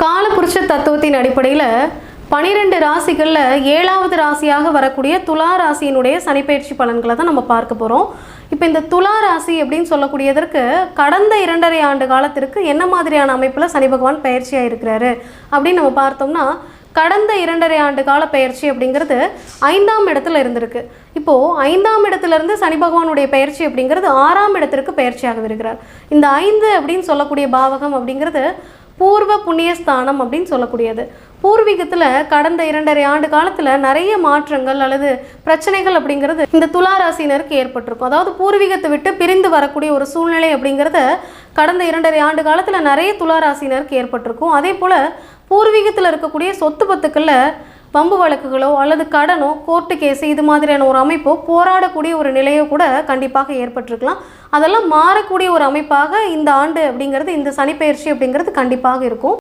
காலபுருஷ தத்துவத்தின் அடிப்படையில் 12 ராசிகளில் 7வது ராசியாக வரக்கூடிய துலா ராசியினுடைய சனிப்பெயர்ச்சி பலன்களை தான் நம்ம பார்க்க போகிறோம். இப்போ இந்த துலா ராசி அப்படின்னு சொல்லக்கூடியதற்கு கடந்த 2.5 ஆண்டு காலத்திற்கு என்ன மாதிரியான அமைப்பில் சனி பகவான் பயிற்சியாக இருக்கிறாரு அப்படின்னு நம்ம பார்த்தோம்னா, கடந்த 2.5 ஆண்டு கால பயிற்சி அப்படிங்கிறது 5ஆம் இடத்துல இருந்திருக்கு. இப்போது 5ஆம் இடத்துலேருந்து சனி பகவானுடைய பயிற்சி அப்படிங்கிறது 6ஆம் இடத்திற்கு பயிற்சியாக இருக்கிறார். இந்த 5 அப்படின்னு சொல்லக்கூடிய பாவகம் அப்படிங்கிறது பூர்வ புண்ணியஸ்தானம் அப்படின்னு சொல்லக்கூடியது. பூர்வீகத்தில் கடந்த 2.5 ஆண்டு காலத்தில் நிறைய மாற்றங்கள் அல்லது பிரச்சனைகள் அப்படிங்கிறது இந்த துலா ராசினருக்கு ஏற்பட்டிருக்கும். அதாவது பூர்வீகத்தை விட்டு பிரிந்து வரக்கூடிய ஒரு சூழ்நிலை அப்படிங்கிறது கடந்த 2.5 ஆண்டு காலத்தில் நிறைய துலா ராசினருக்கு ஏற்பட்டிருக்கும். அதே போல் பூர்வீகத்தில் இருக்கக்கூடிய சொத்து பத்துக்களில் வம்பு வழக்குகளோ அல்லது கடனோ கோர்ட்டு கேஸு இது மாதிரியான ஒரு அமைப்போ போராடக்கூடிய ஒரு நிலையோ கூட கண்டிப்பாக ஏற்பட்டிருக்கலாம். அதெல்லாம் மாறக்கூடிய ஒரு அமைப்பாக இந்த ஆண்டு அப்படிங்கிறது, இந்த சனிப்பெயர்ச்சி அப்படிங்கிறது கண்டிப்பாக இருக்கும்.